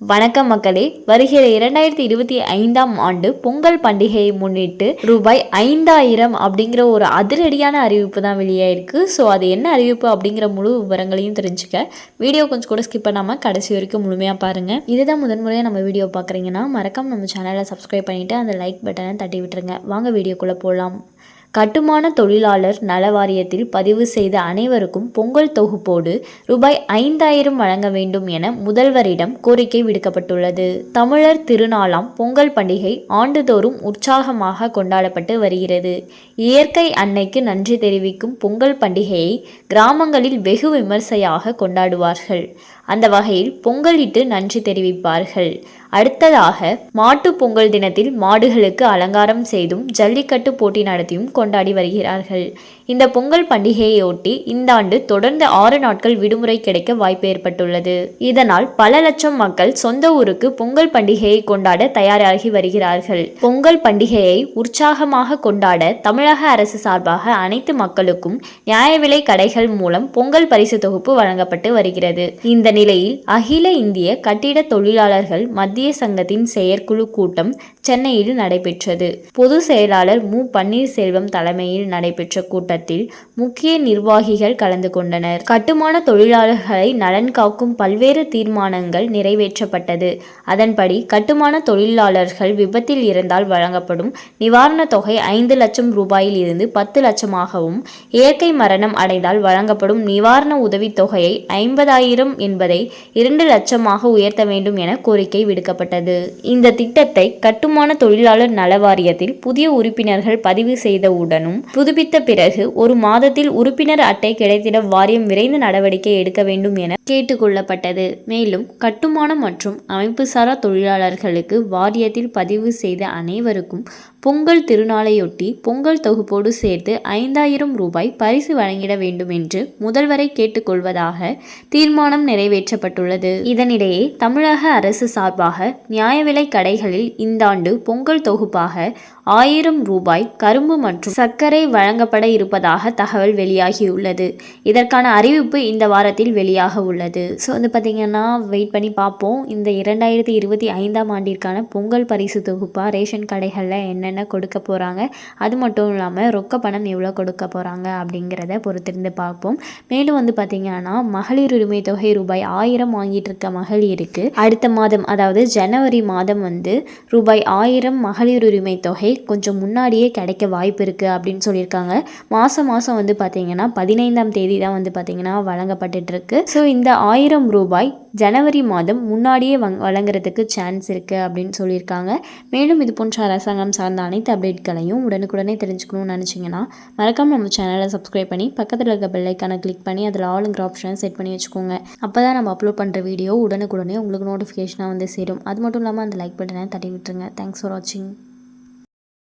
வணக்கம் மக்களே, வருகிற 2025ஆம் ஆண்டு பொங்கல் பண்டிகையை முன்னிட்டு ரூபாய் 5000 அப்படிங்கிற ஒரு அதிரடியான அறிவிப்பு தான் வெளியாயிருக்கு. ஸோ அது என்ன அறிவிப்பு அப்படிங்கிற முழு விவரங்களையும் தெரிஞ்சுக்க வீடியோ கொஞ்சம் கூட ஸ்கிப் பண்ணாமல் கடைசி வரைக்கும் முழுமையாக பாருங்கள். இதுதான் முதன்முறையாக நம்ம வீடியோ பார்க்குறீங்கன்னா மறக்காம நம்ம சேனலை சப்ஸ்கிரைப் பண்ணிவிட்டு அந்த லைக் பட்டனை தட்டி விட்டுருங்க. வாங்க வீடியோக்குள்ளே போகலாம். கட்டுமான தொழிலாளர் நல வாரியத்தில் பதிவு செய்த அனைவருக்கும் பொங்கல் தொகுப்போடு ரூபாய் 5000 வழங்க வேண்டும் என முதல்வரிடம் கோரிக்கை விடுக்கப்பட்டுள்ளது. தமிழர் திருநாளாம் பொங்கல் பண்டிகை ஆண்டுதோறும் உற்சாகமாக கொண்டாடப்பட்டு வருகிறது. இயற்கை அன்னைக்கு நன்றி தெரிவிக்கும் பொங்கல் பண்டிகையை கிராமங்களில் வெகு விமர்சையாக கொண்டாடுவார்கள். அந்த வகையில் பொங்கலிட்டு நன்றி தெரிவிப்பார்கள். அடுத்ததாக மாட்டு பொங்கல் தினத்தில் மாடுகளுக்கு அலங்காரம் செய்தும் ஜல்லிக்கட்டு போட்டி நடத்தியும் கொண்டாடி வருகிறார்கள். இந்த பொங்கல் பண்டிகையையொட்டி இந்த ஆண்டு தொடர்ந்து 6 நாட்கள் விடுமுறை கிடைக்க வாய்ப்பு ஏற்பட்டுள்ளது. இதனால் பல லட்சம் மக்கள் சொந்த ஊருக்கு பொங்கல் பண்டிகையை கொண்டாட தயாராகி வருகிறார்கள். பொங்கல் பண்டிகையை உற்சாகமாக கொண்டாட தமிழக அரசு சார்பாக அனைத்து மக்களுக்கும் நியாய விலை கடைகள் மூலம் பொங்கல் பரிசு தொகுப்பு வழங்கப்பட்டு வருகிறது. இந்த நிலையில் அகில இந்திய கட்டிட தொழிலாளர்கள் மத்திய சங்கத்தின் செயற்குழு கூட்டம் சென்னையில் நடைபெற்றது. பொதுச் செயலாளர் மு. பன்னீர்செல்வம் தலைமையில் நடைபெற்ற கூட்டத்தில் முக்கிய நிர்வாகிகள் கலந்து கொண்டனர். கட்டுமான தொழிலாளர்களை நலன் காக்கும் பல்வேறு தீர்மானங்கள் நிறைவேற்றப்பட்டது. அதன்படி கட்டுமான தொழிலாளர்கள் விபத்தில் இறந்தால் வழங்கப்படும் நிவாரண தொகை 5 லட்சம் ரூபாயில் இருந்து 10 லட்சமாகவும், இயற்கை மரணம் அடைந்தால் வழங்கப்படும் நிவாரண உதவி தொகையை 50,000 என்பதை 2 லட்சமாக உயர்த்த வேண்டும் என கோரிக்கை விடுக்கப்பட்டது. இந்த திட்டத்தை கட்டுமான தொழிலாளர் நல வாரியத்தில் புதிய உறுப்பினர்கள் பதிவு செய்தவுடனும் புதுப்பித்த பிறகு 1 மாதத்தில் உறுப்பினர் அட்டை கிடைத்திட வாரியம் விரைந்து நடவடிக்கை எடுக்க வேண்டும் என கேட்டுக்கொள்ளப்பட்டது. மேலும் கட்டுமானம் மற்றும் அமைப்புசாரா தொழிலாளர்களுக்கு வாரியத்தில் பதிவு செய்த அனைவருக்கும் பொங்கல் திருநாளையொட்டி பொங்கல் தொகுப்போடு சேர்த்து 5000 ரூபாய் பரிசு வழங்கிட வேண்டும் என்று முதல்வரை கேட்டுக்கொள்வதாக தீர்மானம் நிறைவேற்றப்பட்டுள்ளது. இதனிடையே தமிழக அரசு சார்பாக நியாய விலை கடைகளில் இந்த ஆண்டு பொங்கல் தொகுப்பாக 1000 ரூபாய் கரும்பு மற்றும் சர்க்கரை வழங்கப்பட இருப்பதாக தகவல் வெளியாகியுள்ளது. இதற்கான அறிவிப்பு இந்த வாரத்தில் வெளியாக உள்ளது. ஸோ பார்த்தீங்கன்னா வெயிட் பண்ணி பார்ப்போம். இந்த 2025ஆம் ஆண்டிற்கான பொங்கல் பரிசு தொகுப்பாக ரேஷன் கடைகளில் என்னென்ன கொடுக்க போகிறாங்க, அது மட்டும் இல்லாமல் ரொக்க பணம் எவ்வளோ கொடுக்க போகிறாங்க அப்படிங்கிறத பொறுத்திருந்து பார்ப்போம். மேலும் பார்த்தீங்கன்னா மகளிர் உரிமை தொகை ரூபாய் 1000 வாங்கிட்டு இருக்க மகளிருக்கு அடுத்த மாதம், அதாவது ஜனவரி மாதம் ரூபாய் 1000 மகளிர் உரிமை தொகை கொஞ்சம் முன்னாடியே கிடைக்க வாய்ப்பு இருக்குது அப்படின்னு சொல்லியிருக்காங்க. மாதம் பார்த்தீங்கன்னா 15ஆம் தேதி தான் பார்த்தீங்கன்னா வழங்கப்பட்டு இருக்கு. ஸோ இந்த 1000 ரூபாய் ஜனவரி மாதம் முன்னாடியே வழங்குறதுக்கு சான்ஸ் இருக்குது அப்படின்னு சொல்லியிருக்காங்க. மேலும் இது போன்ற அரசாங்கம் சார்ந்த அனைத்து அப்டேட்களையும் உடனுக்குடனே தெரிஞ்சுக்கணும்னு நினச்சிங்கன்னா மறக்காம நம்ம சேனலை சப்ஸ்கிரைப் பண்ணி பக்கத்தில் இருக்க பெல் ஐக்கானை கிளிக் பண்ணி அதில் ஆளுங்கிற ஆப்ஷனை செட் பண்ணி வச்சுக்கோங்க. அப்போ தான் நம்ம அப்லோட் பண்ணுற வீடியோ உடனுக்குடனே உங்களுக்கு நோட்டிஃபிகேஷனாக சேரும். அது மட்டும் இல்லாமல் அந்த லைக் பட்டனை தட்டி விட்டுருங்க. தேங்க்ஸ் ஃபார் வாட்சிங்.